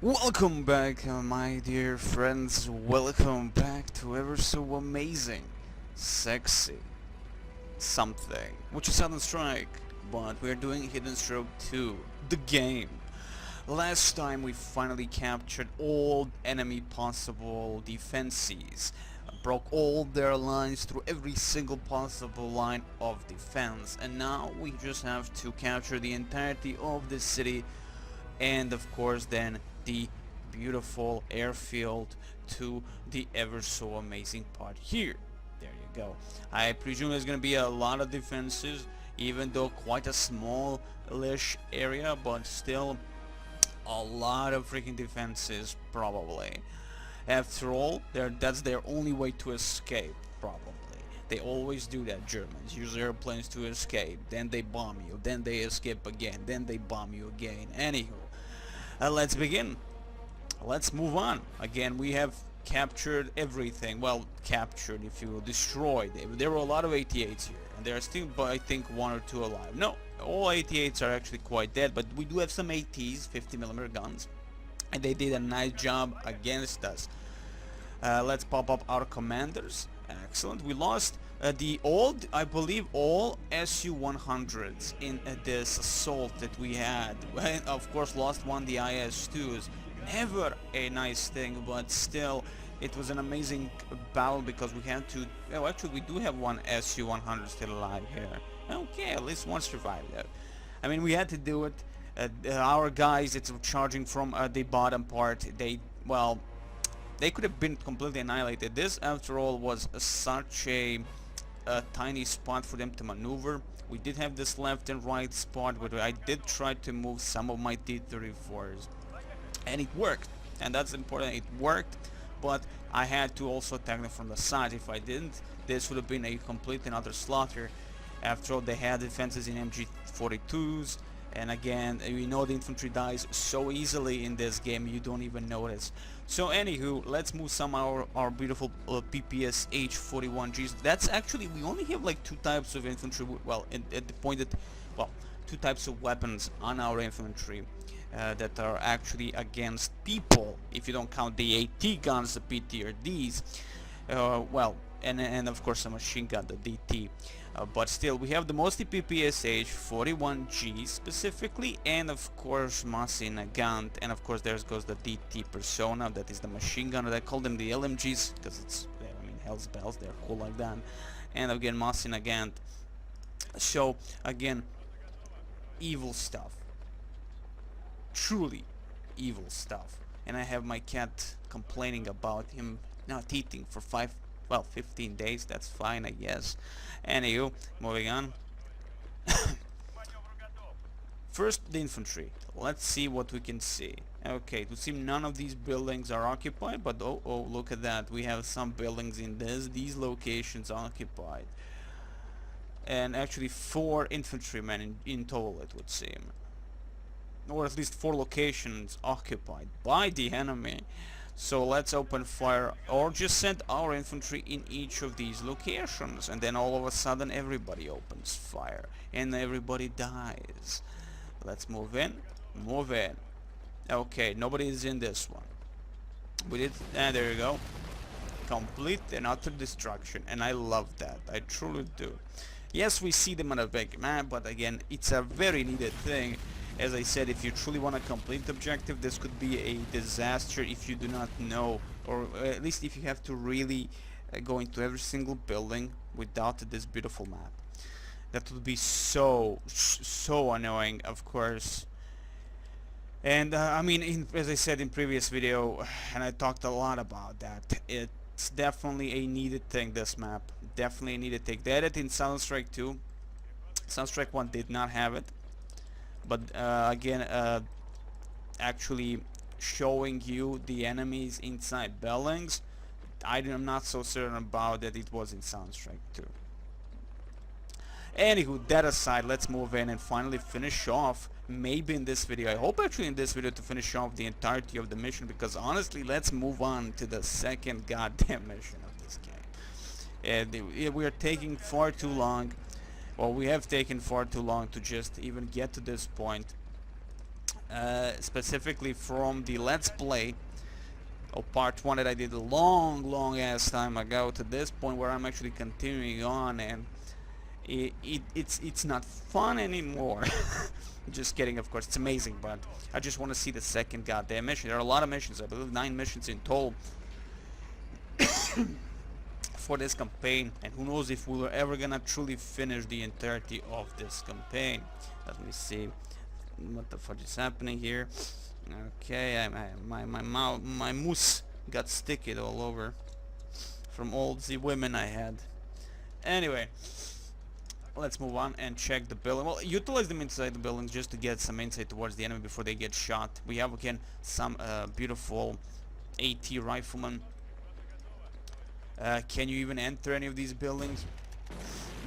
Welcome back, my dear friends. Welcome back to ever so amazing, sexy something, which is Sudden Strike. But we're doing Hidden Stroke 2, the game. Last time we finally captured all enemy possible defenses, broke all their lines through every single possible line of defense, and now we just have to capture the entirety of the city, and of course then the beautiful airfield to the ever so amazing part here. There you go. I presume there's gonna be a lot of defenses, even though quite a small-ish area, but still a lot of freaking defenses probably. After all, that's their only way to escape, probably. They always do that, Germans. Use airplanes to escape, then they bomb you, then they escape again, then they bomb you again. Anywho, let's begin. Let's move on. Again, we have captured everything. Well, captured, if you will, destroyed. There were a lot of 88s here, and there are still, I think, one or two alive. No, all 88s are actually quite dead, but we do have some ATs, 50mm guns, and they did a nice job against us. Let's pop up our commanders. Excellent. We lost I believe, all Su-100s in this assault that we had. And of course, lost one the IS-2s. Never a nice thing, but still, it was an amazing battle because we had to. Well, actually, we do have one Su-100 still alive here. Okay, at least one survived though. I mean, we had to do it. Our guys, it's charging from the bottom part. They could have been completely annihilated. This, after all, was such a tiny spot for them to maneuver. We did have this left and right spot, but I did try to move some of my T-34s, and it worked. And that's important. It worked, but I had to also attack them from the side. If I didn't, this would have been a complete and utter slaughter. After all, they had defenses in MG42s. And again, you know the infantry dies so easily in this game, you don't even notice. So anywho, let's move some of our beautiful PPS H41Gs. That's actually, we only have like two types of infantry, well, at the point that, well, two types of weapons on our infantry that are actually against people, if you don't count the AT guns, the Pt.3s. Well, and of course a machine gun, the DT. But still, we have the mostly PPSH 41G specifically, and of course Machine Gun, and of course there goes the DT Persona, that is the machine gun. I call them the LMGs because it's, I mean, hell's bells, they're cool like that. And again, Machine Gun. So again, evil stuff, truly evil stuff. And I have my cat complaining about him not eating for 15 days. That's fine, I guess. Anywho, moving on. First, the infantry. Let's see what we can see. Okay, it would seem none of these buildings are occupied, but oh, look at that. We have some buildings in these locations occupied. And actually 4 infantrymen in total, it would seem. Or at least 4 locations occupied by the enemy. So let's open fire, or just send our infantry in each of these locations, and then all of a sudden everybody opens fire and everybody dies. Let's move in, move in. Okay, nobody is in this one. We did, and there you go. Complete and utter destruction, and I love that. I truly do. Yes, we see them on a big map, but again, it's a very needed thing. As I said, if you truly want to complete the objective, this could be a disaster if you do not know, or at least if you have to really go into every single building without this beautiful map. That would be so annoying, of course. And I mean, as I said in previous video, and I talked a lot about that, it's definitely a needed thing, this map. Definitely a needed thing. They had it in Silent Strike 2. Silent Strike 1 did not have it. But again, actually showing you the enemies inside buildings, I'm not so certain about that it was in Silent Strike 2. Anywho, that aside, let's move in and finally finish off, maybe in this video. I hope actually in this video to finish off the entirety of the mission, because honestly, let's move on to the second goddamn mission of this game. And we are taking far too long. Well, we have taken far too long to just even get to this point. specifically from the Let's Play of part 1 that I did a long ass time ago to this point where I'm actually continuing on, and it's not fun anymore. Just kidding, of course, it's amazing, but I just want to see the second goddamn mission. There are a lot of missions, I believe 9 missions in total for this campaign, and who knows if we're ever gonna truly finish the entirety of this campaign. Let me see what the fudge is happening here. Okay, my moose got sticky all over from all the women I had. Anyway, let's move on and check the building. Well, utilize them inside the buildings just to get some insight towards the enemy before they get shot. We have again some beautiful AT riflemen. Can you even enter any of these buildings?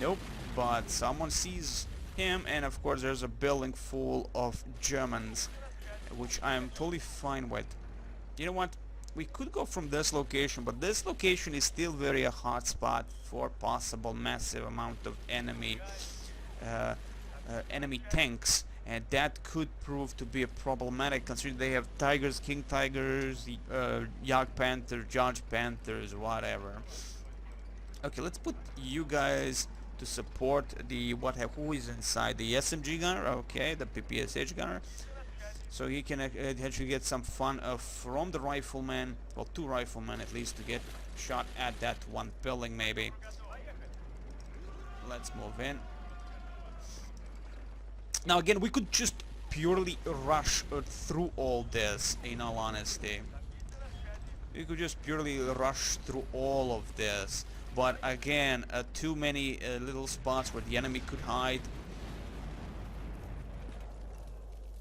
Nope, but someone sees him, and of course there's a building full of Germans, which I am totally fine with. You know what? We could go from this location, but this location is still very a hot spot for possible massive amount of enemy tanks, and that could prove to be a problematic considering they have Tigers, King Tigers, Jagd Panther, Judge Panthers, whatever. Okay, let's put you guys to support the who is inside the SMG gunner. Okay, the PPSH gunner, so he can actually get some fun from the rifleman, well, 2 riflemen at least, to get shot at that one building maybe. Let's move in. Now again, we could just purely rush through all this, in all honesty. We could just purely rush through all of this, but again, too many little spots where the enemy could hide.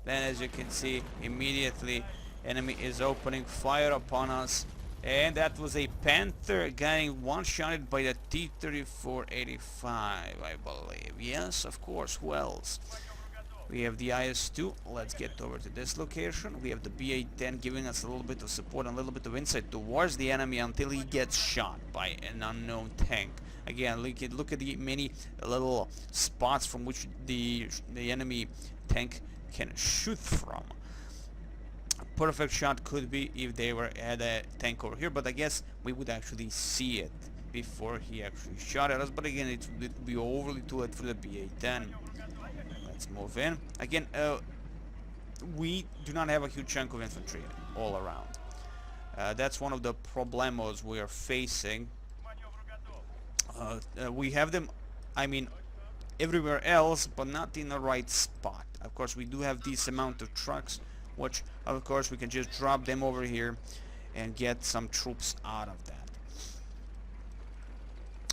Then as you can see, immediately enemy is opening fire upon us, and that was a Panther getting one-shotted by the T-34-85, I believe. Yes, of course, who else? We have the IS-2. Let's get over to this location. We have the BA-10 giving us a little bit of support and a little bit of insight towards the enemy until he gets shot by an unknown tank. Again, look at the many little spots from which the enemy tank can shoot from. A perfect shot could be if they had a tank over here, but I guess we would actually see it before he actually shot at us. But again, it would be overly too late for the BA-10. Let's move in. Again, we do not have a huge chunk of infantry all around. That's one of the problemos we are facing. We have them, I mean, everywhere else, but not in the right spot. Of course, we do have this amount of trucks, which, of course, we can just drop them over here and get some troops out of that.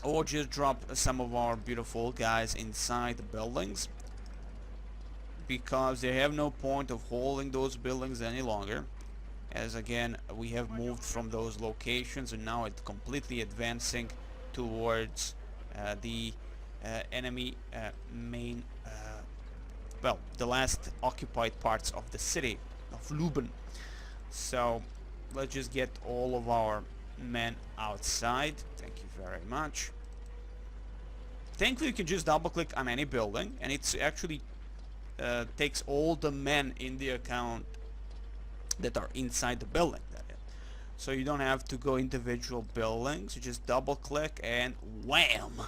Or just drop some of our beautiful guys inside the buildings, because they have no point of holding those buildings any longer, as again we have moved from those locations and now it's completely advancing towards the enemy main, well, the last occupied parts of the city of Luben. So let's just get all of our men outside. Thank you very much. Thankfully you can just double click on any building and it's actually takes all the men in the account that are inside the building. So you don't have to go individual buildings, you just double click and wham,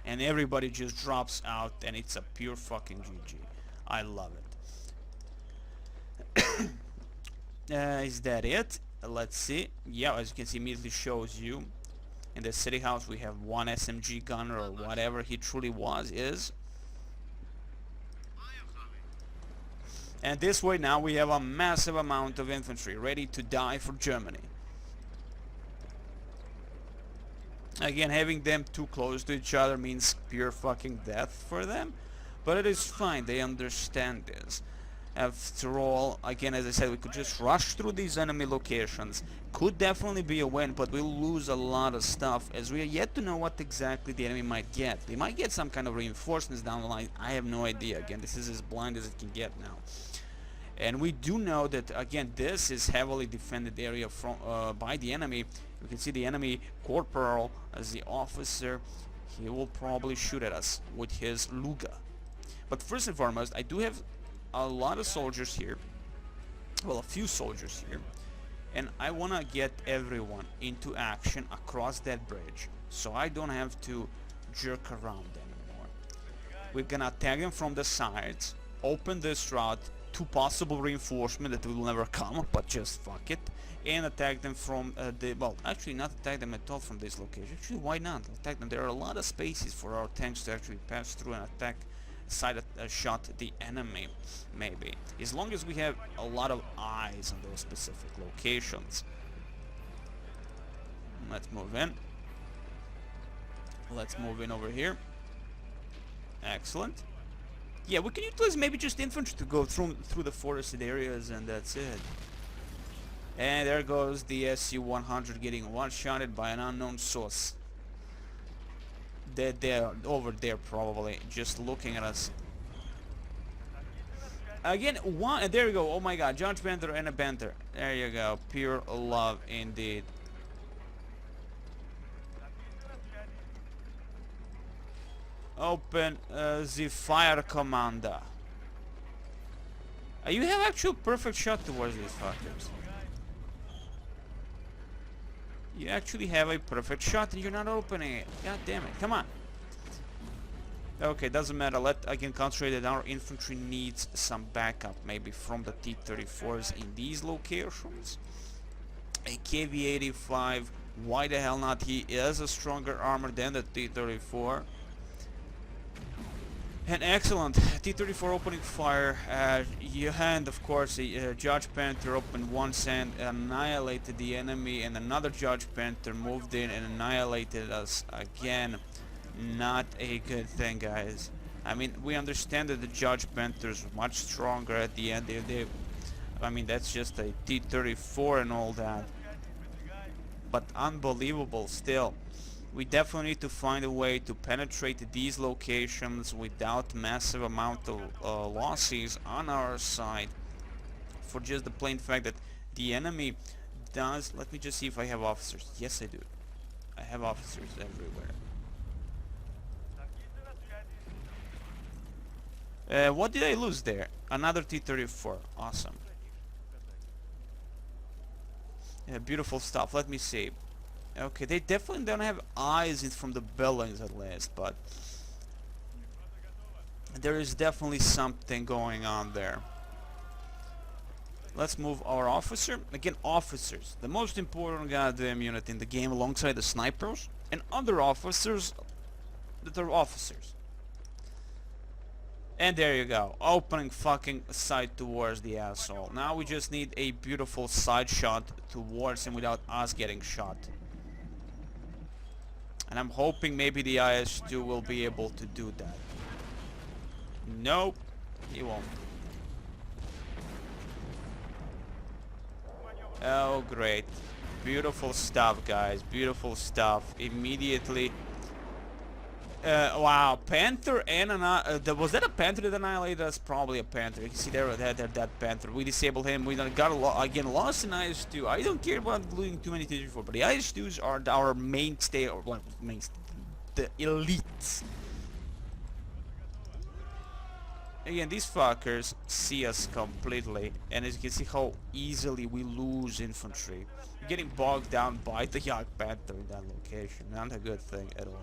and everybody just drops out and it's a pure fucking GG. I love it. Is that it? Let's see. Yeah, as you can see, immediately shows you in the city house we have 1 SMG gunner or whatever he truly is. And this way now we have a massive amount of infantry ready to die for Germany. Again, having them too close to each other means pure fucking death for them, but it is fine, they understand this. After all, again, as I said, we could just rush through these enemy locations. Could definitely be a win, but we'll lose a lot of stuff as we are yet to know what exactly the enemy might get. They might get some kind of reinforcements down the line. I have no idea. Again, this is as blind as it can get now. And we do know that, again, this is heavily defended area from by the enemy. You can see the enemy corporal as the officer. He will probably shoot at us with his Luga. But first and foremost, I do have a lot of soldiers here well, a few soldiers here, and I want to get everyone into action across that bridge, so I don't have to jerk around anymore. We're gonna attack them from the sides, open this route to possible reinforcement that will never come, but just fuck it, and attack them from well, actually not attack them at all from this location. Actually, why not attack them? There are a lot of spaces for our tanks to actually pass through and attack side shot the enemy, maybe, as long as we have a lot of eyes on those specific locations. Let's move in. Let's move in over here. Excellent. Yeah, we can utilize maybe just infantry to go through the forested areas, and that's it. And there goes the SU-100 getting one-shotted by an unknown source. They're over there probably, just looking at us. Again, one, and there we go. Oh my god, Judge Panther and a Panther. There you go, pure love indeed. Open the fire commander. You have actual perfect shot towards these fuckers. You actually have a perfect shot and you're not opening it. God damn it, come on. Okay, doesn't matter. I can concentrate that our infantry needs some backup, maybe from the T-34s in these locations. A KV-85, why the hell not? He is a stronger armor than the T-34. And excellent, T-34 opening fire, and of course Judge Panther opened once and annihilated the enemy, and another Judge Panther moved in and annihilated us again. Not a good thing, guys. I mean, we understand that the Judge Panther is much stronger at the end. I mean, that's just a T-34 and all that. But unbelievable still. We definitely need to find a way to penetrate these locations without massive amount of losses on our side, for just the plain fact that the enemy does... Let me just see if I have officers. Yes, I do. I have officers everywhere. What did I lose there? Another T-34. Awesome. Beautiful stuff. Let me see. Okay, they definitely don't have eyes from the buildings at least, but there is definitely something going on there. Let's move our officer. Again, officers, the most important goddamn unit in the game, alongside the snipers and other officers that are officers. And there you go, opening fucking sight towards the asshole. Now we just need a beautiful side shot towards him without us getting shot. And I'm hoping maybe the IS-2 will be able to do that. Nope, he won't. Oh, great. Beautiful stuff, guys. Beautiful stuff. Immediately. Wow, Panther and was that a Panther that annihilated us? Probably a Panther. You can see there that Panther. We disabled him. We got again lost in IS-2. I don't care about losing too many T-34, but the IS-2s are our mainstay, or well, the elites. Again, these fuckers see us completely, and as you can see how easily we lose infantry. We're getting bogged down by the Jagd Panther in that location. Not a good thing at all.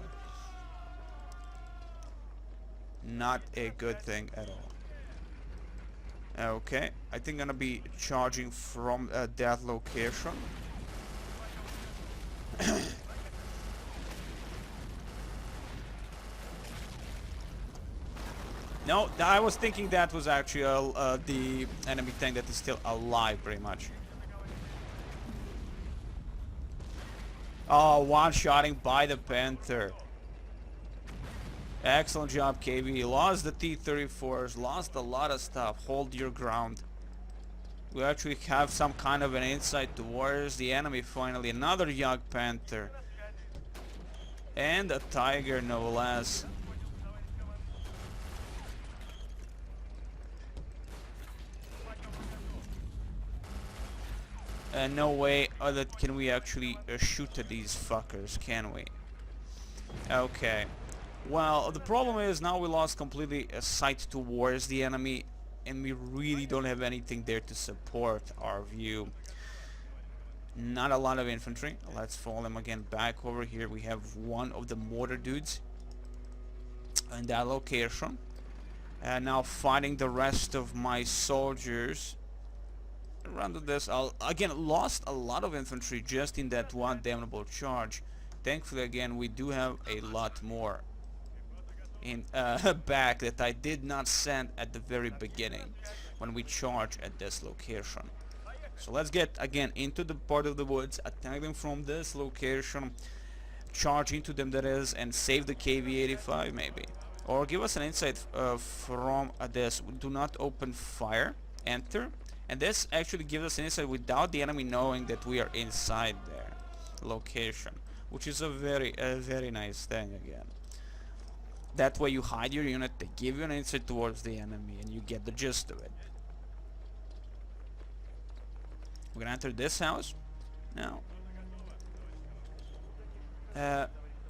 Not a good thing at all. Okay, I think I'm gonna be charging from that location. No, I was thinking that was actually the enemy tank that is still alive, pretty much. Oh, one-shotting by the Panther. Excellent job, KV. Lost the T-34s, lost a lot of stuff. Hold your ground. We actually have some kind of an insight towards the enemy finally. Another Jagd Panther. And a Tiger, no less. No way that can we actually shoot at these fuckers, can we? Okay. Well, the problem is now we lost completely sight towards the enemy. and we really don't have anything there to support our view. Not a lot of infantry. Let's follow them again back over here. We have one of the mortar dudes in that location. And now fighting the rest of my soldiers. Around this, I'll again lost a lot of infantry just in that one damnable charge. Thankfully, again, we do have a lot more in back that I did not send at the very beginning when we charge at this location. So let's get again into the part of the woods, attack them from this location, charge into them, that is, and save the KV-85 maybe. Or give us an insight from this. Do not open fire, enter, and this actually gives us an insight without the enemy knowing that we are inside their location, which is a very nice thing again. That way you hide your unit, they give you an insight towards the enemy, and you get the gist of it. We're gonna enter this house now.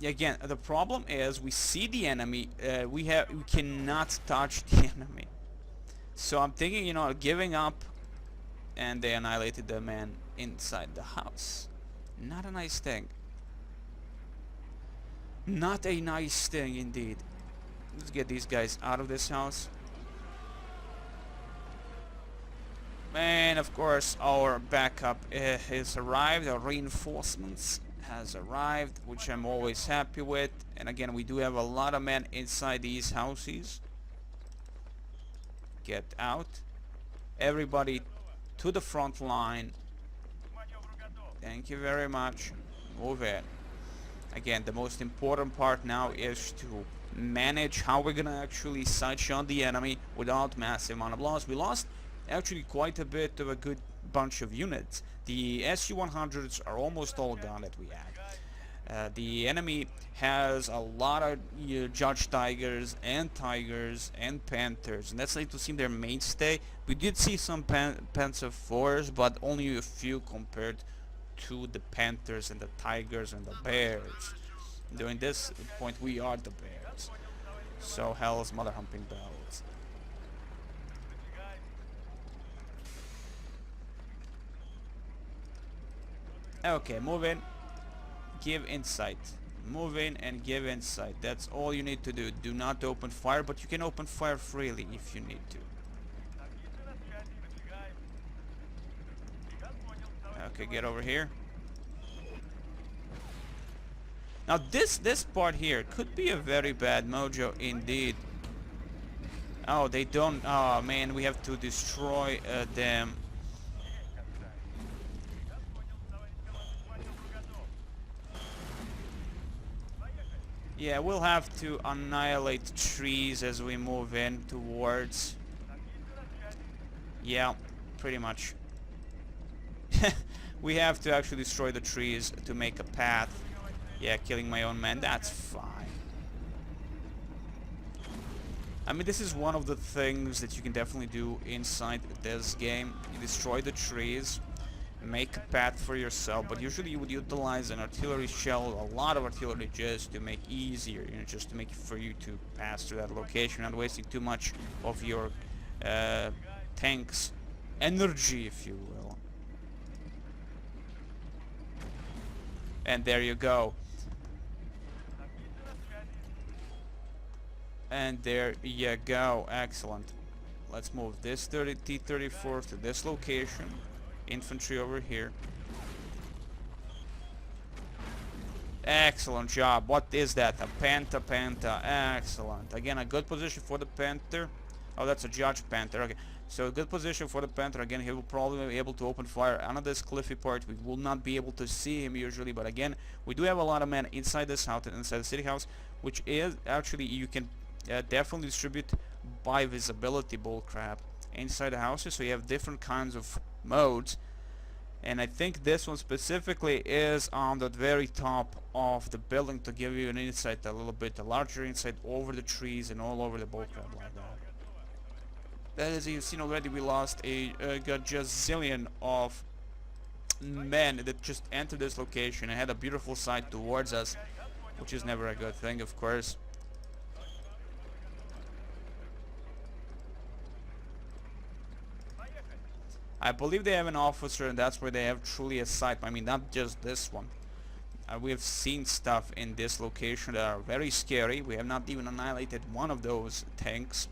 Again, the problem is we see the enemy, we cannot touch the enemy. So I'm thinking, you know, giving up, and they annihilated the man inside the house. Not a nice thing. Not a nice thing indeed. Let's get these guys out of this house. And of course our backup has arrived, our reinforcements has arrived, which I'm always happy with. And again, we do have a lot of men inside these houses. Get out. Everybody to the front line. Thank you very much. Move in. Again, the most important part now is to manage how we're gonna actually sight-shot the enemy without massive amount of loss. We lost actually quite a bit of a good bunch of units. The SU-100s are almost all gone that we had. The enemy has a lot of Judge Tigers and Panthers, and that's like to seem their mainstay. We did see some Panzer IVs, but only a few compared to the Panthers and the Tigers and the Bears. During this point, we are the Bears. So hell's mother humping bells. Okay, move in, give insight. Move in and give insight. That's all you need to do. Do not open fire, but you can open fire freely if you need to. Okay, get over here. Now this part here could be a very bad mojo indeed. Oh, they don't. Oh man, we have to destroy them. Yeah, we'll have to annihilate trees as we move in towards. Yeah, pretty much. We have to actually destroy the trees to make a path. Yeah, killing my own men, that's fine. I mean, this is one of the things that you can definitely do inside this game. You destroy the trees, make a path for yourself, but usually you would utilize an artillery shell, a lot of artillery, just to make easier, you know, just to make it for you to pass through that location, not wasting too much of your tank's energy, if you will. And there you go. And there you go. Excellent. Let's move this T-34 to this location. Infantry over here. Excellent job. What is that? A Panther. Excellent. Again, a good position for the Panther. Oh, that's a Judge Panther. Okay. So a good position for the Panther. Again, he will probably be able to open fire on this cliffy part. We will not be able to see him usually, but again, we do have a lot of men inside this house, inside the city house, which is actually, you can definitely distribute by visibility bullcrap inside the houses. So you have different kinds of modes, and I think this one specifically is on the very top of the building to give you an insight, a little bit, a larger insight over the trees and all over the bullcrap like that. As you've seen already, we lost a gazillion of men that just entered this location and had a beautiful sight towards us, which is never a good thing, of course. I believe they have an officer, and that's where they have truly a sight. I mean, not just this one. We have seen stuff in this location that are very scary. We have not even annihilated one of those tanks.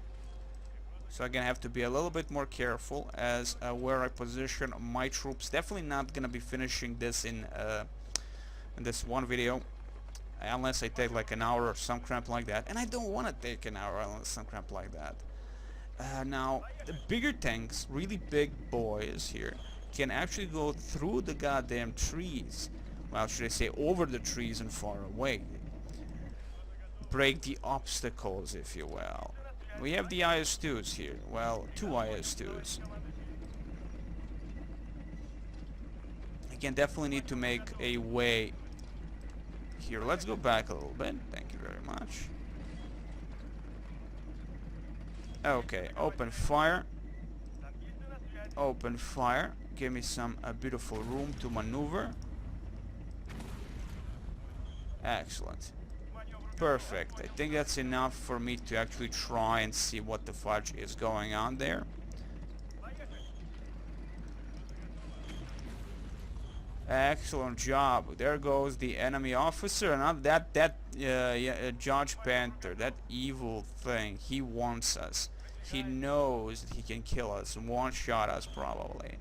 So again, I have to be a little bit more careful as where I position my troops. Definitely not gonna be finishing this in this one video, unless I take like an hour or some crap like that. And I don't want to take an hour or some crap like that. Now, the bigger tanks, really big boys here, can actually go through the goddamn trees. Well, should I say over the trees and far away. Break the obstacles, if you will. We have the IS-2s here. Well, 2 IS-2s. Again, definitely need to make a way here. Let's go back a little bit. Thank you very much. Okay, open fire. Open fire. Give me some beautiful room to maneuver. Excellent. Perfect. I think that's enough for me to actually try and see what the fudge is going on there. Excellent job. There goes the enemy officer, and that Judge Panther, that evil thing. He wants us. He knows that he can kill us, one-shot us probably.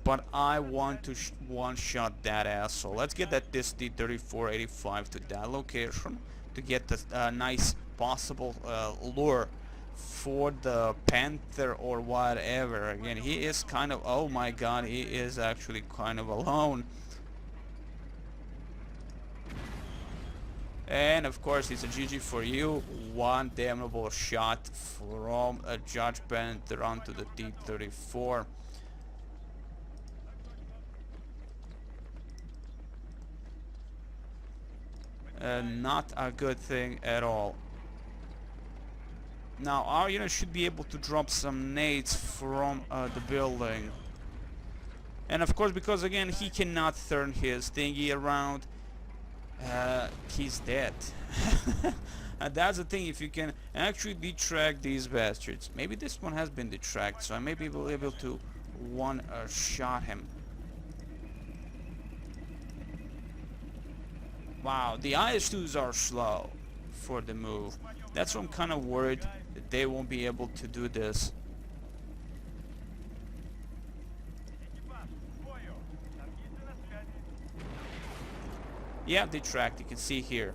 But I want to one-shot that asshole. Let's get this Pt.3 to that location to get the nice possible lure for the Panther or whatever. Again, he is kind of, oh my god, he is actually kind of alone. And of course, it's a GG for you. One damnable shot from a Judge Panther onto the T-34. Not a good thing at all. Now our unit should be able to drop some nades from the building. And of course, because again he cannot turn his thingy around, he's dead. And that's the thing, if you can actually detract these bastards. Maybe this one has been detracted, so I may be able to one-shot him. Wow, the IS-2s are slow for the move. That's why I'm kind of worried that they won't be able to do this. Yeah, detract. You can see here.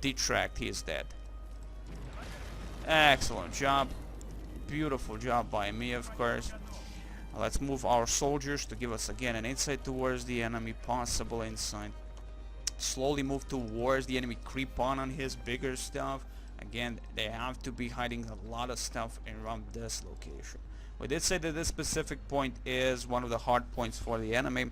Detract. He is dead. Excellent job. Beautiful job by me, of course. Let's move our soldiers to give us again an insight towards the enemy, possible insight. Slowly move towards the enemy, creep on his bigger stuff. Again, they have to be hiding a lot of stuff around this location. We did say that this specific point is one of the hard points for the enemy.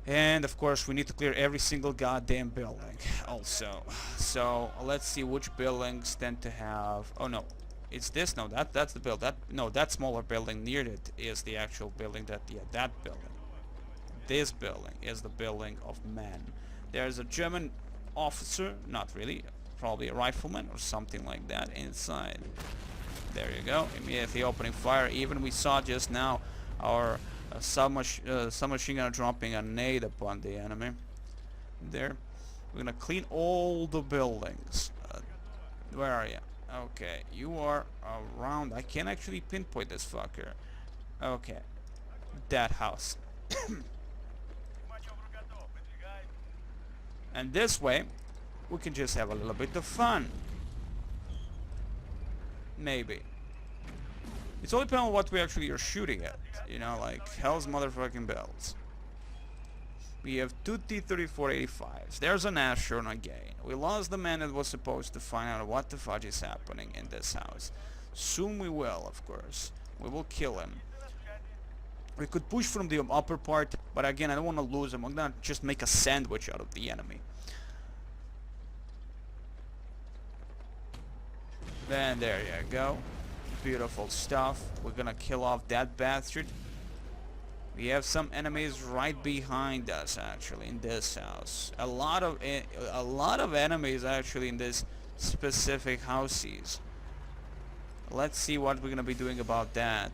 And of course we need to clear every single goddamn building also. So let's see which buildings tend to have, oh no, it's this, no, that's the build, that smaller building near it is the actual building, that building. This building is the building of men. There's a German officer, not really, probably a rifleman or something like that inside. There you go, immediately opening fire. Even we saw just now our submachine gun dropping a nade upon the enemy. There. We're gonna clean all the buildings. Where are you? Okay, you are around. I can't actually pinpoint this fucker. Okay. That house. And this way, we can just have a little bit of fun. Maybe. It's all depending on what we actually are shooting at. You know, like hell's motherfucking bells. We have 2 T-34-85s. There's an Asheron again. We lost the man that was supposed to find out what the fudge is happening in this house. Soon we will, of course. We will kill him. We could push from the upper part, but again, I don't want to lose him. I'm gonna just make a sandwich out of the enemy. Then there you go. Beautiful stuff. We're gonna kill off that bastard. We have some enemies right behind us, actually, in this house. A lot of enemies actually in this specific houses. Let's see what we're gonna be doing about that.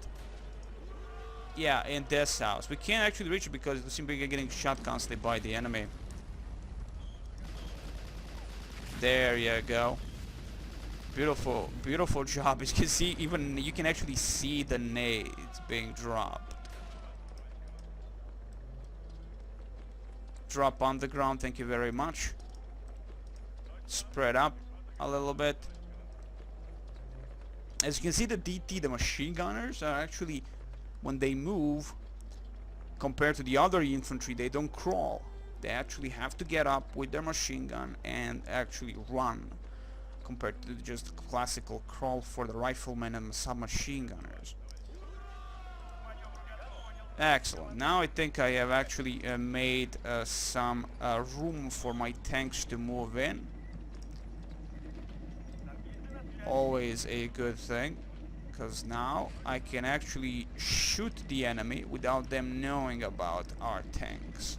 Yeah, in this house. We can't actually reach it because we seem to be getting shot constantly by the enemy. There you go. Beautiful, beautiful job. As you can see, even you can actually see the nades being dropped. Drop on the ground, thank you very much. Spread up a little bit. As you can see, the DT, the machine gunners, are actually, when they move, compared to the other infantry, they don't crawl. They actually have to get up with their machine gun and actually run, compared to just classical crawl for the riflemen and submachine gunners. Excellent. Now I think I have actually made some room for my tanks to move in. Always a good thing, because now I can actually shoot the enemy without them knowing about our tanks.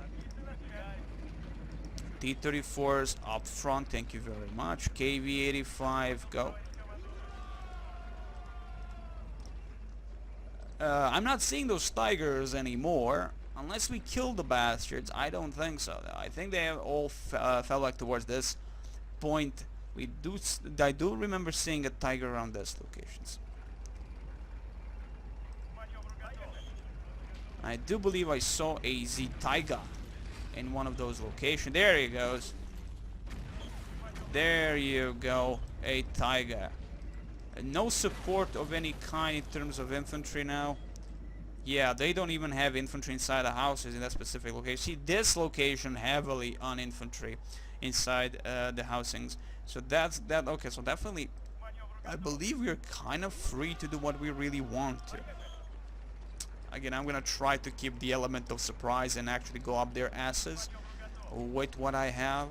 T-34s up front, thank you very much. KV-85, go. I'm not seeing those Tigers anymore. Unless we kill the bastards, I don't think so. I think they have all fell back towards this point. I do remember seeing a Tiger around these locations. I do believe I saw a Z Tiger in one of those locations. There he goes. There you go, a Tiger. No support of any kind in terms of infantry now. Yeah, they don't even have infantry inside the houses in that specific location. See, this location heavily on infantry inside the housings. So that's that. Okay, so definitely, I believe we're kind of free to do what we really want to. Again, I'm gonna try to keep the element of surprise and actually go up their asses with what I have.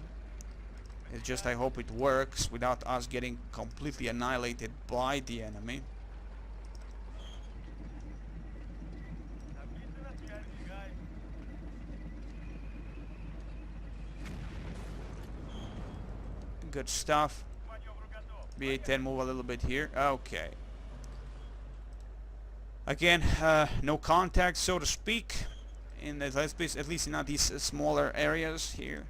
It's just I hope it works without us getting completely annihilated by the enemy. Good stuff. BA-10, move a little bit here. Okay. Again, no contact, so to speak, at least in these smaller areas here,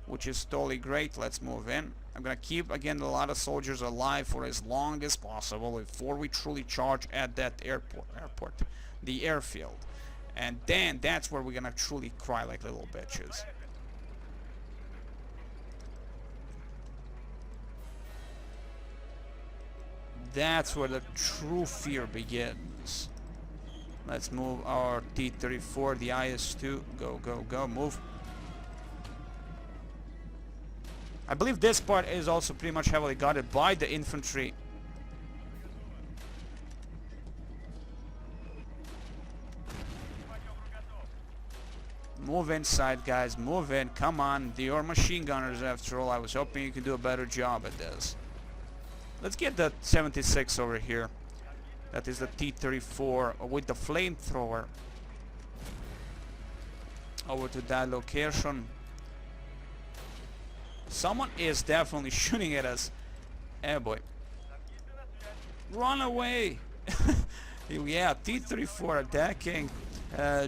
which is totally great. Let's move in. I'm gonna keep again a lot of soldiers alive for as long as possible before we truly charge at that airport, the airfield, and then that's where we're gonna truly cry like little bitches. That's where the true fear begins. Let's move our T-34, the IS-2. Go, go, go, move. I believe this part is also pretty much heavily guarded by the infantry. Move inside, guys, move in. Come on, you're machine gunners after all. I was hoping you could do a better job at this. Let's get the 76 over here. That is the T-34 with the flamethrower over to that location. Someone is definitely shooting at us. Eh, boy. Run away! Yeah, T-34 attacking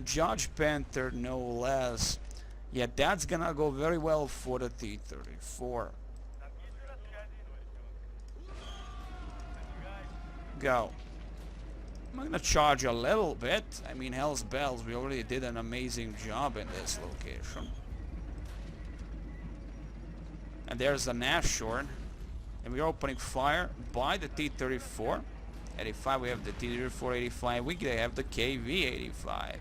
Judge Panther, no less. Yeah, that's gonna go very well for the T-34. Go. I'm gonna charge a little bit. I mean, hell's bells, we already did an amazing job in this location. And there's the Nashorn. And we're opening fire by the T-34. 85, we have the T-34 85. We have the KV-85.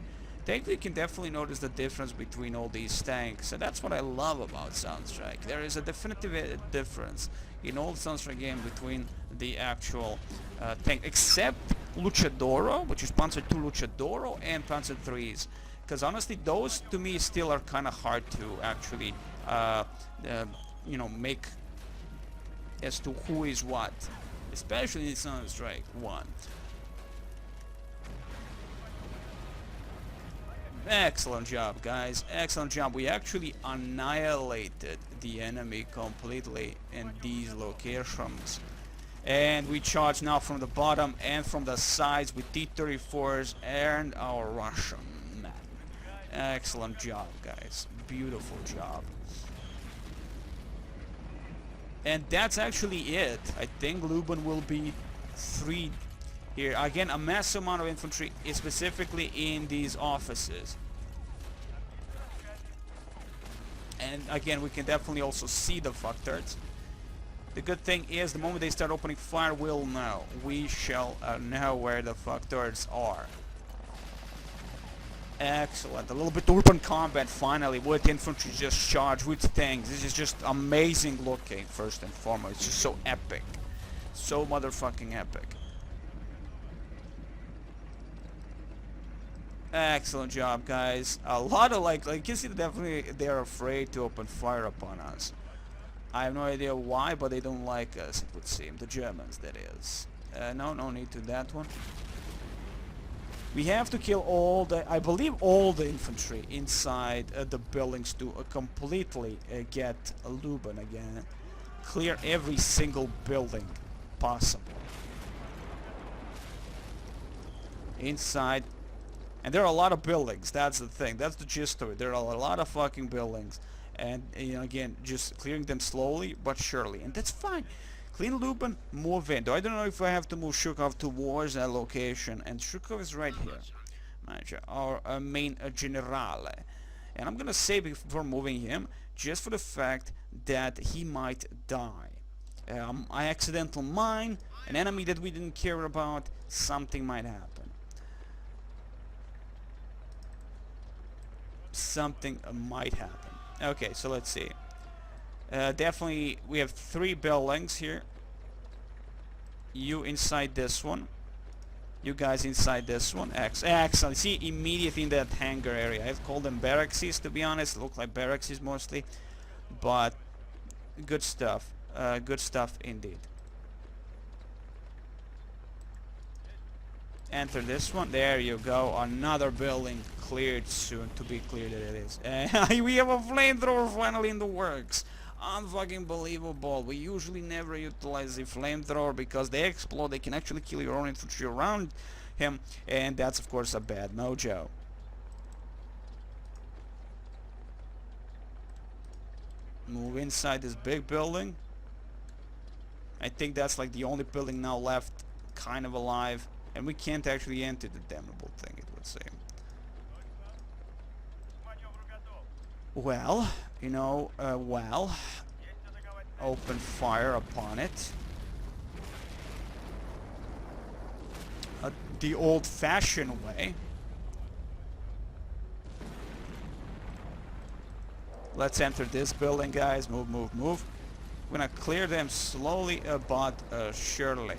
You can definitely notice the difference between all these tanks. And that's what I love about Soundstrike. There is a definitive difference in all Soundstrike game between the actual tank, except Luchadoro, which is Panzer II Luchadoro, and Panzer III's. Because honestly, those to me still are kind of hard to actually, you know, make as to who is what, especially in Soundstrike 1. Excellent job, guys. Excellent job. We actually annihilated the enemy completely in these locations. And we charge now from the bottom and from the sides with T-34s and our Russian men. Excellent job, guys. Beautiful job. And that's actually it. I think Luban will be freed here. Again, a massive amount of infantry is specifically in these offices. And again, we can definitely also see the fucktards. The good thing is, the moment they start opening fire, we'll know. We shall know where the fucktards are. Excellent. A little bit urban combat finally with infantry just charged with tanks. This is just amazing looking, first and foremost. It's just so epic. So motherfucking epic. Excellent job, guys. A lot of like you can see that definitely they're afraid to open fire upon us. I have no idea why, but they don't like us, it would seem. The Germans, that is. No need to that one. We have to kill all the, I believe, all the infantry inside the buildings to completely get Luban again. Clear every single building possible. Inside. And there are a lot of buildings, that's the thing, that's the gist of it. There are a lot of fucking buildings. And, you know, again, just clearing them slowly but surely. And that's fine. Clean Luban, move in. I don't know if I have to move Shukov towards that location. And Shukov is right here. Manager, our main generale. And I'm gonna say before moving him, just for the fact that he might die. I accidental mine, an enemy that we didn't care about, something might happen. Something might happen. Okay, so let's see. Definitely, we have 3 buildings here. You inside this one. You guys inside this one. Excellent. See, immediately in that hangar area. I've called them barrackses, to be honest. Look like barrackses mostly. But good stuff. Good stuff indeed. Enter this one. There you go. Another building cleared, soon to be cleared that it is. We have a flamethrower finally in the works. Unfucking believable. We usually never utilize the flamethrower because they explode. They can actually kill your own infantry around him, and that's of course a bad mojo. Move inside this big building. I think that's like the only building now left kind of alive. And we can't actually enter the damnable thing, it would seem. Well, you know, open fire upon it. The old-fashioned way. Let's enter this building, guys. Move, move, move. We're gonna clear them slowly but surely.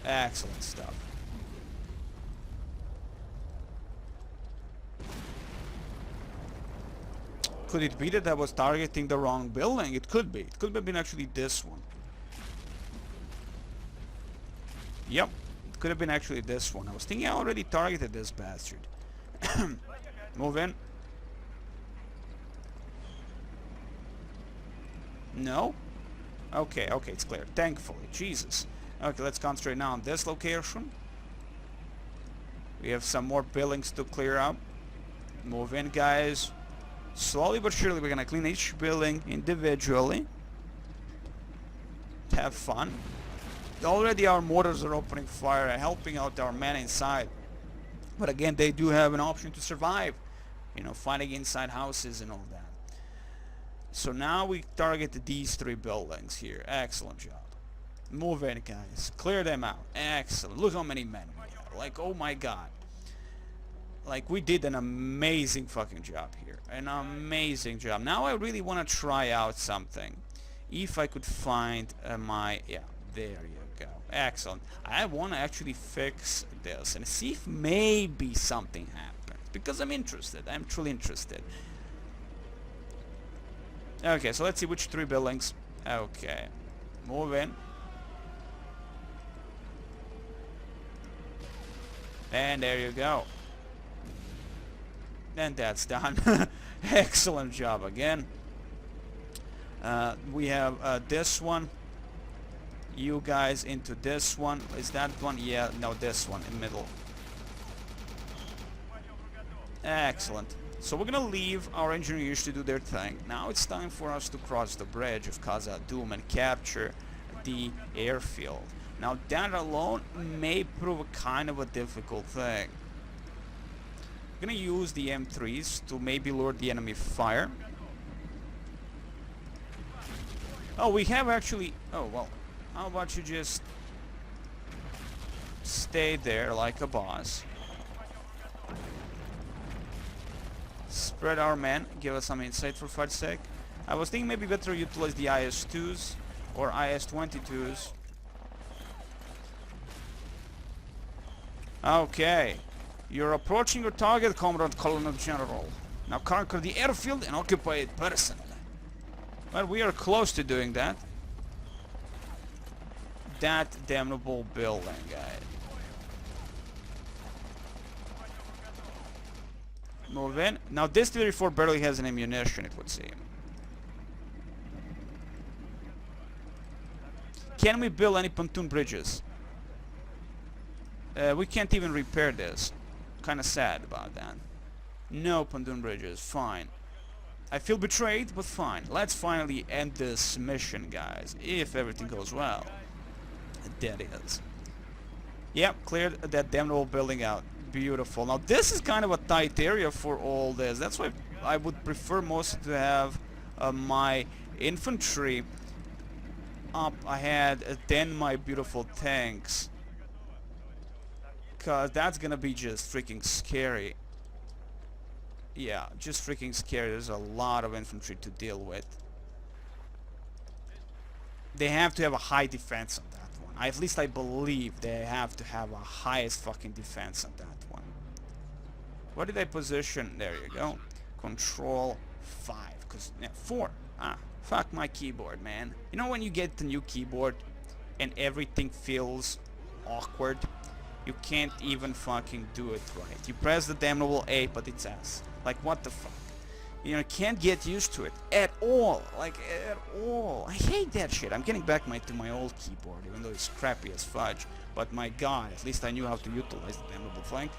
Excellent stuff. Could it be that I was targeting the wrong building? It could be. It could have been actually this one. Yep. It could have been actually this one. I was thinking I already targeted this bastard. Move in. No? Okay, okay, it's clear. Thankfully. Jesus. Okay, let's concentrate now on this location. We have some more buildings to clear up. Move in, guys. Slowly but surely, we're gonna clean each building individually. Have fun. Already our mortars are opening fire, helping out our men inside. But again, they do have an option to survive. You know, fighting inside houses and all that. So now we target these 3 buildings here. Excellent job. Move in, guys. Clear them out. Excellent. Look how many men we have. Like, oh my god. Like, we did an amazing fucking job here. An amazing job. Now I really want to try out something. If I could find my... Yeah, there you go. Excellent. I want to actually fix this and see if maybe something happens. Because I'm interested. I'm truly interested. Okay, so let's see which 3 buildings. Okay. Move in. And there you go. And that's done. Excellent job again. We have this one. You guys into this one. Is that one? Yeah, no, this one in the middle. Excellent. So we're gonna leave our engineers to do their thing. Now it's time for us to cross the bridge of Khazad-dûm and capture the airfield. Now that alone may prove a kind of a difficult thing. I'm gonna use the M3s to maybe lure the enemy fire. Oh, we have actually... Oh, well, how about you just stay there like a boss. Spread our men, give us some insight for fudge's sake. I was thinking maybe better utilize the IS-2s or IS-22s. Okay, you're approaching your target, Comrade Colonel General. Now conquer the airfield and occupy it personally. Well, we are close to doing that. That damnable building, guys. Move in. Now this 34 barely has an ammunition, it would seem. Can we build any pontoon bridges? We can't even repair this. Kinda sad about that. No pontoon bridges, fine. I feel betrayed, but fine. Let's finally end this mission, guys, if everything goes well. That is. Yep, cleared that damnable building out. Beautiful. Now this is kind of a tight area for all this. That's why I would prefer most to have my infantry up ahead than my beautiful tanks. Cause that's gonna be just freaking scary. Yeah, just freaking scary. There's a lot of infantry to deal with. They have to have a high defense on that one. At least I believe they have to have a highest fucking defense on that one. Where did I position? There you go. Control 5. Cause yeah, 4. Ah, fuck my keyboard, man. You know when you get the new keyboard and everything feels awkward? You can't even fucking do it right. You press the damnable A, but it's S. Like, what the fuck? You know, can't get used to it at all. Like, at all. I hate that shit. I'm getting back to my old keyboard, even though it's crappy as fudge. But my god, at least I knew how to utilize the damnable flank.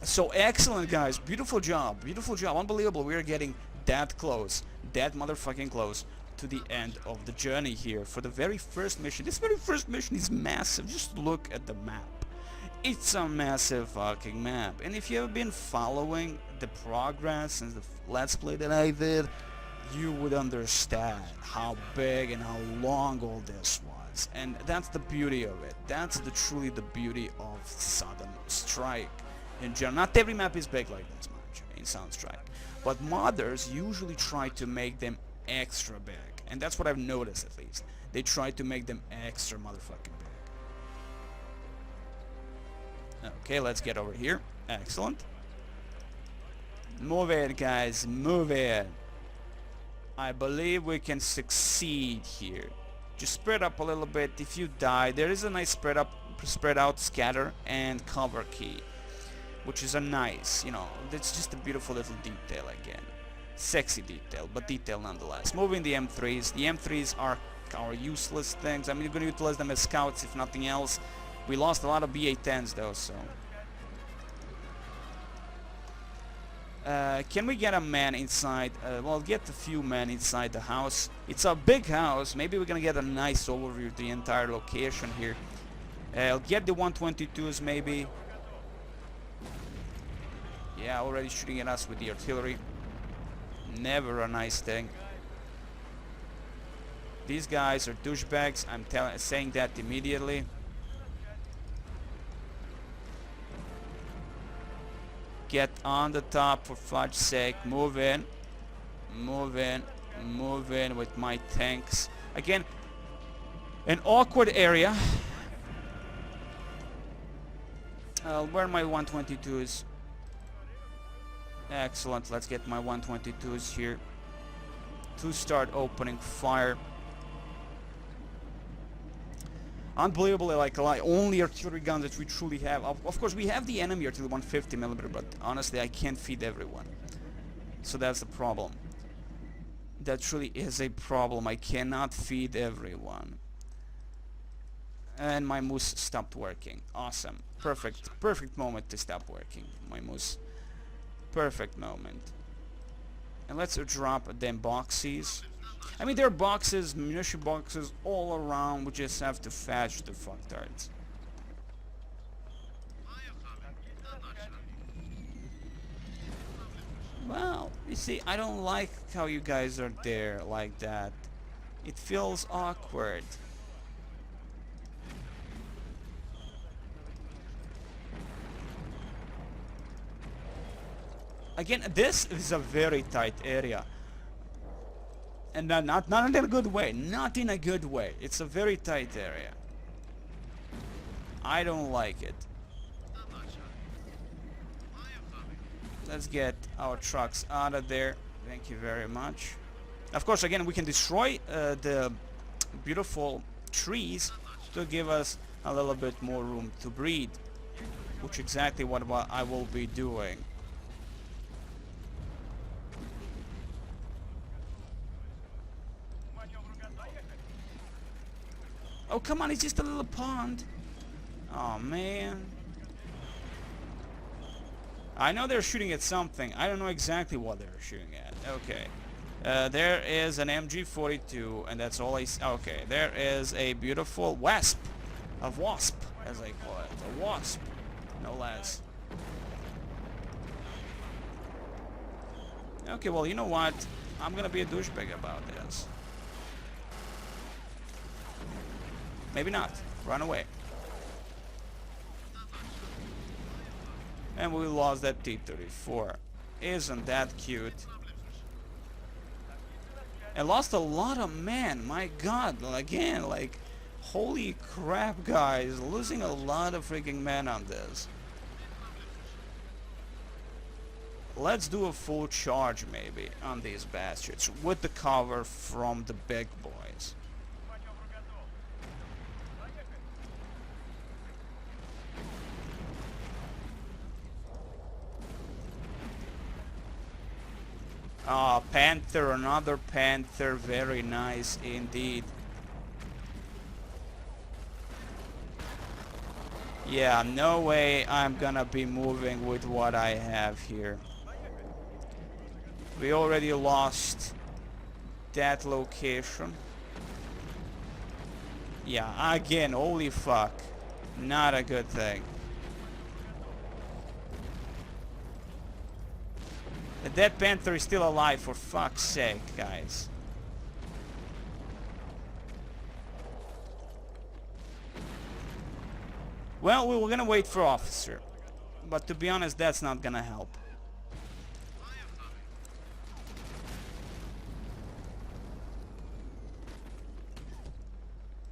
So excellent, guys. Beautiful job. Beautiful job. Unbelievable. We are getting that close. That motherfucking close to the end of the journey here for the very first mission. This very first mission is massive. Just look at the map. It's a massive fucking map. And if you have been following the progress since the Let's Play that I did, you would understand how big and how long all this was. And that's the beauty of it. That's truly the beauty of Southern Strike in general. Not every map is big like this much in Southern Strike. But modders usually try to make them extra big. And that's what I've noticed, at least. They try to make them extra motherfucking big. Okay, let's get over here. Excellent. Move it, guys. Move it. I believe we can succeed here. Just spread up a little bit. If you die, there is a nice spread out, scatter, and cover key, which is a nice, you know, it's just a beautiful little detail again. Sexy detail, but detail nonetheless. Moving the M3s. The M3s are our useless things. I mean, you're going to utilize them as scouts, if nothing else. We lost a lot of BA-10s though, so... can we get a man inside? Well, get a few men inside the house. It's a big house. Maybe we're gonna get a nice overview of the entire location here. I'll get the 122s maybe. Yeah, already shooting at us with the artillery. Never a nice thing. These guys are douchebags. I'm saying that immediately. Get on the top for fudge's sake. Move in. Move in. Move in with my tanks. Again, an awkward area. Where are my 122s? Excellent. Let's get my 122s here to start opening fire. Unbelievably, like only artillery guns that we truly have. Of course, we have the enemy artillery 150mm, but honestly, I can't feed everyone. So that's the problem. That truly is a problem. I cannot feed everyone. And my moose stopped working. Awesome. Perfect. Perfect moment to stop working. My moose. Perfect moment. And let's drop them boxes. I mean, there are boxes, munition boxes all around. We just have to fetch the fucktards. Well, you see, I don't like how you guys are there like that. It feels awkward. Again, this is a very tight area. And not in a good way. Not in a good way. It's a very tight area. I don't like it. Let's get our trucks out of there. Thank you very much. Of course, again, we can destroy the beautiful trees to give us a little bit more room to breed, which is exactly what I will be doing. Oh, come on, it's just a little pond. Oh, man. I know they're shooting at something. I don't know exactly what they're shooting at. Okay. There is an MG42, and that's all I see. Okay, there is a beautiful wasp. A wasp, as I call it. A wasp. No less. Okay, well, you know what? I'm gonna be a douchebag about this. Maybe not. Run away. And we lost that T-34. Isn't that cute? I lost a lot of men. My god. Again, like, holy crap, guys. Losing a lot of freaking men on this. Let's do a full charge, maybe, on these bastards. With the cover from the big boys. Ah, Panther, another Panther, very nice indeed. Yeah, no way I'm gonna be moving with what I have here. We already lost that location. Yeah, again, holy fuck. Not a good thing. The dead Panther is still alive, for fuck's sake, guys. Well, we were gonna wait for officer. But to be honest, that's not gonna help.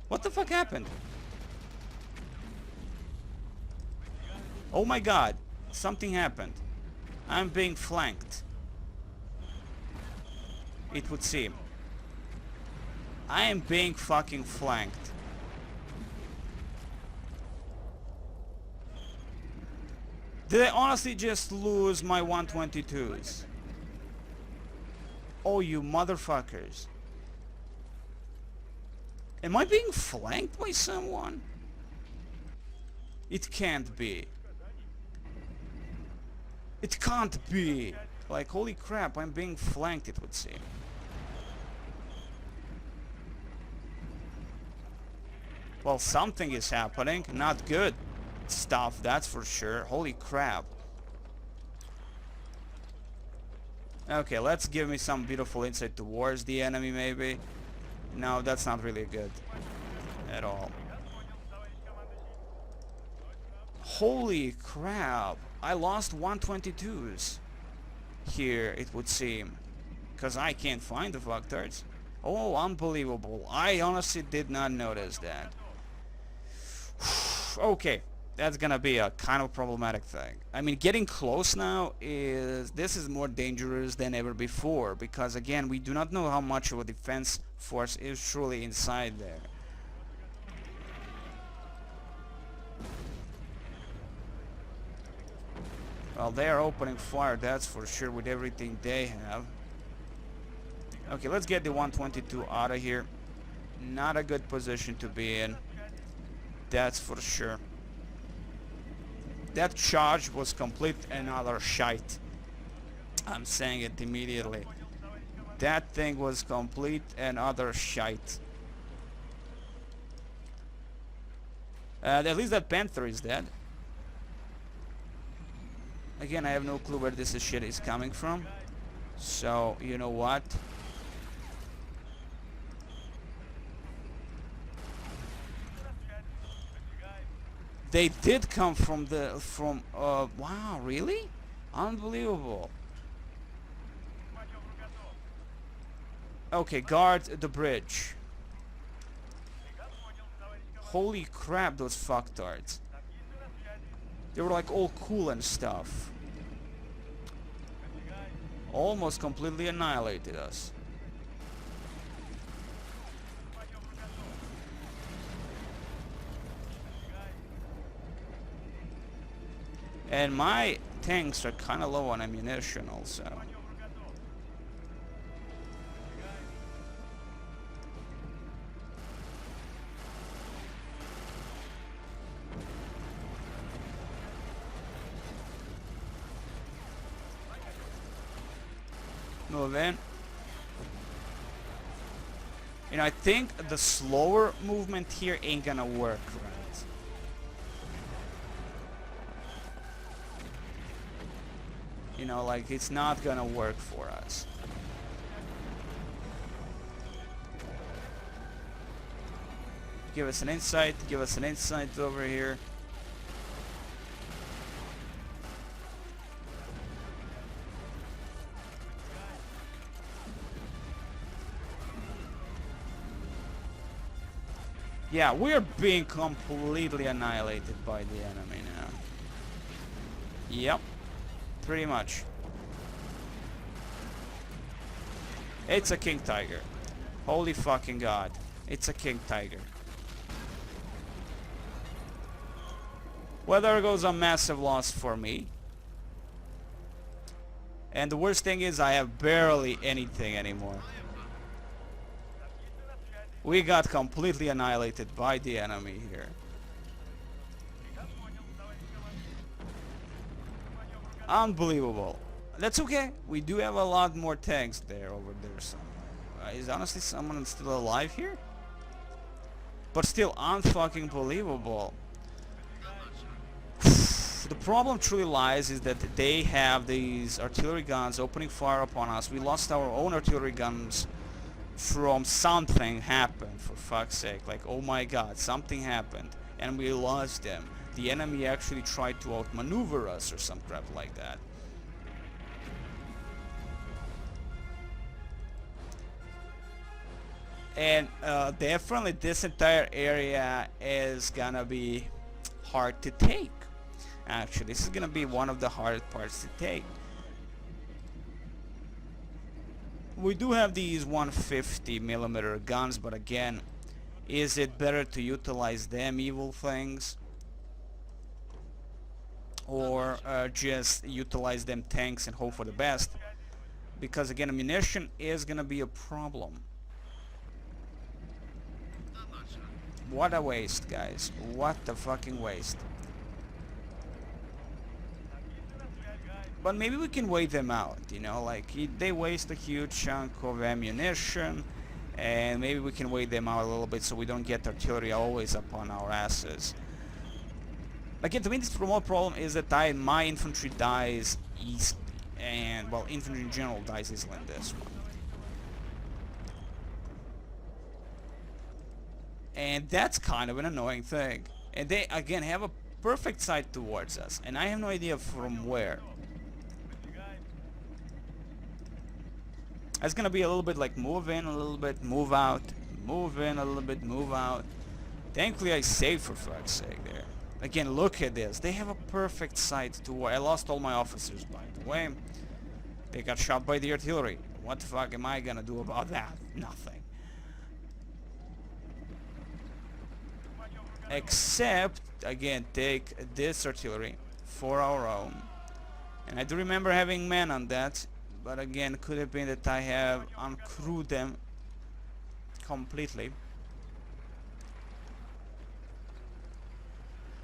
What the fuck happened? Oh my god, something happened. I'm being flanked. It would seem. I am being fucking flanked. Did I honestly just lose my 122s? Oh, you motherfuckers. Am I being flanked by someone? It can't be. It can't be! Like, holy crap, I'm being flanked, it would seem. Well, something is happening. Not good stuff, that's for sure. Holy crap. Okay, let's give me some beautiful insight towards the enemy, maybe. No, that's not really good. At all. Holy crap. I lost 122s here, it would seem, because I can't find the fucktards. Oh, unbelievable. I honestly did not notice that. Okay, that's gonna be a kind of problematic thing. I mean, getting close now this is more dangerous than ever before, because again, we do not know how much of a defense force is truly inside there. Well, they are opening fire, that's for sure, with everything they have. Okay, let's get the 122 out of here. Not a good position to be in. That's for sure. That charge was complete another shite. I'm saying it immediately. That thing was complete another shite. At least that Panther is dead. Again, I have no clue where this shit is coming from. So, you know what? They did come from wow, really? Unbelievable. Okay, guard the bridge. Holy crap, those fucktards. They were like all cool and stuff. Almost completely annihilated us. And my tanks are kind of low on ammunition also. Move in. You know, I think the slower movement here ain't gonna work, right? You know, like, it's not gonna work for us. Give us an insight over here. Yeah, we're being completely annihilated by the enemy now. Yep. Pretty much. It's a King Tiger. Holy fucking god. It's a King Tiger. Well, there goes a massive loss for me. And the worst thing is I have barely anything anymore. We got completely annihilated by the enemy here. Unbelievable. That's okay. We do have a lot more tanks there over there somewhere. Is honestly someone still alive here? But still unfucking believable. The problem truly lies is that they have these artillery guns opening fire upon us. We lost our own artillery guns from something happened, for fuck's sake. Like, oh my god, something happened and we lost them. The enemy actually tried to outmaneuver us or some crap like that. And definitely this entire area is gonna be hard to take. Actually, this is gonna be one of the hardest parts to take. We do have these 150mm guns, but again, is it better to utilize them evil things? Or just utilize them tanks and hope for the best? Because again, ammunition is gonna be a problem. What a waste, guys. What a fucking waste. But maybe we can wait them out, you know, like they waste a huge chunk of ammunition, and maybe we can wait them out a little bit so we don't get artillery always upon our asses. Again, to me this more problem is that my infantry dies easily, and well, infantry in general dies easily in this one. And that's kind of an annoying thing. And they again have a perfect sight towards us, and I have no idea from where. It's gonna be a little bit like move in, a little bit move out, move in, a little bit move out. Thankfully I saved, for fuck's sake there. Again, look at this. They have a perfect sight to where I lost all my officers, by the way. They got shot by the artillery. What the fuck am I gonna do about that? Nothing. Except, again, take this artillery for our own. And I do remember having men on that. but again, could have been that I have uncrewed them completely.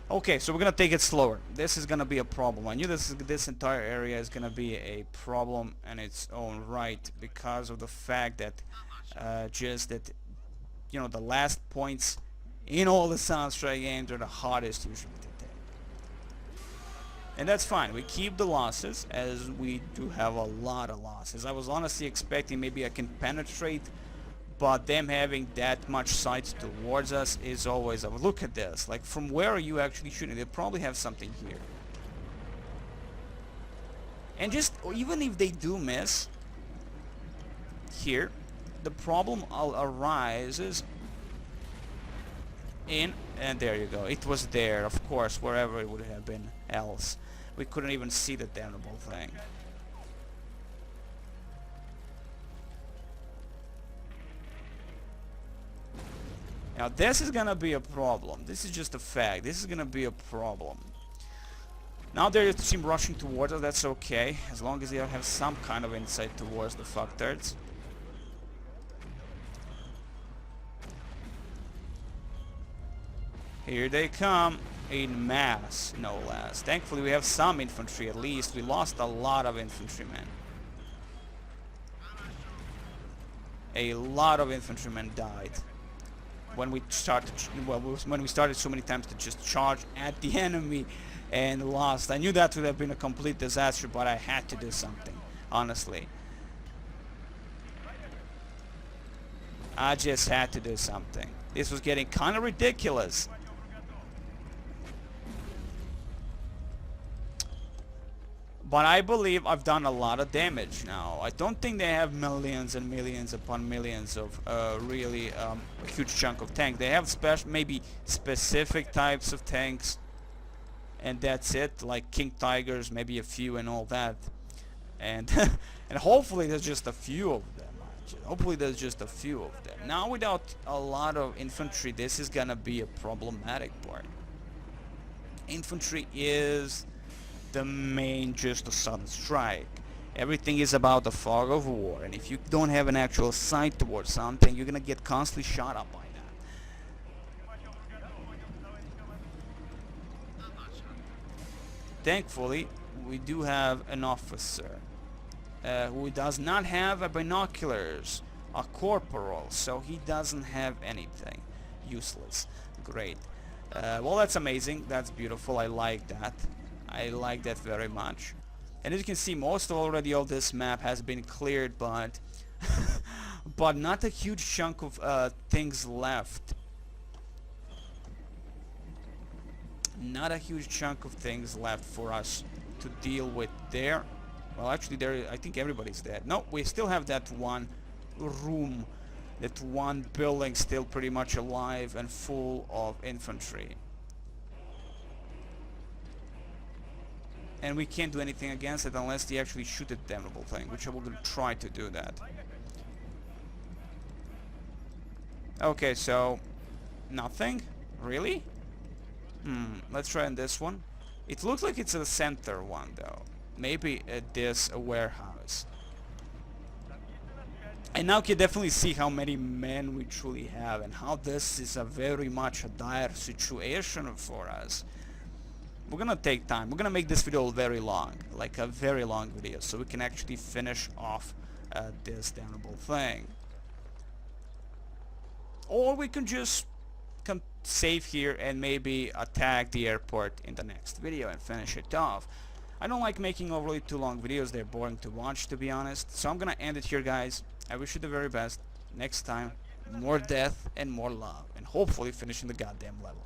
Okay, so we're gonna take it slower. This is gonna be a problem. I knew this entire area is gonna be a problem in its own right because of the fact that just that, you know, the last points in all the Soundstrike games are the hardest usually to take. And that's fine. We keep the losses, as we do have a lot of losses. I was honestly expecting maybe I can penetrate, but them having that much sight towards us is always a look at this. Like, from where are you actually shooting? They probably have something here. And just, even if they do miss here, the problem arises in, and there you go. It was there, of course, wherever it would have been else. We couldn't even see the damnable thing. Now this is gonna be a problem. This is just a fact. This is gonna be a problem. Now they seem rushing towards us. That's okay, as long as they have some kind of insight towards the fucktards. Here they come, in mass, no less. Thankfully we have some infantry at least. We lost a lot of infantrymen. A lot of infantrymen died when we started, when we started so many times to just charge at the enemy and lost. I knew that would have been a complete disaster, but I had to do something, honestly. I just had to do something. This was getting kind of ridiculous. But I believe I've done a lot of damage now. I don't think they have millions and millions upon millions of really a huge chunk of tank. They have maybe specific types of tanks, and that's it, like King Tigers, maybe a few and all that. And and hopefully there's just a few of them. Hopefully there's just a few of them. Now without a lot of infantry, this is gonna be a problematic part. Infantry is the main, just a sudden strike. Everything is about the fog of war, and if you don't have an actual sight towards something, you're gonna get constantly shot up by that. Thankfully, we do have an officer who does not have a binoculars, a corporal, so he doesn't have anything. Useless. Great. Well, that's amazing. That's beautiful. I like that. I like that very much. And as you can see, most already of this map has been cleared, but but not a huge chunk of things left. Not a huge chunk of things left for us to deal with there. Well, actually, there, I think everybody's dead. No, we still have that one room, that one building still pretty much alive and full of infantry. And we can't do anything against it unless they actually shoot the damnable thing, which I will try to do that. Okay, so nothing? Really? Let's try on this one. It looks like it's a center one though. Maybe it is a warehouse. And now you can definitely see how many men we truly have and how this is a very much a dire situation for us. We're gonna take time. We're gonna make this video very long, like a very long video, so we can actually finish off this damnable thing. Or we can just save here and maybe attack the airport in the next video and finish it off. I don't like making overly too long videos. They're boring to watch, to be honest. So I'm gonna end it here, guys. I wish you the very best. Next time, more death and more love, and hopefully finishing the goddamn level.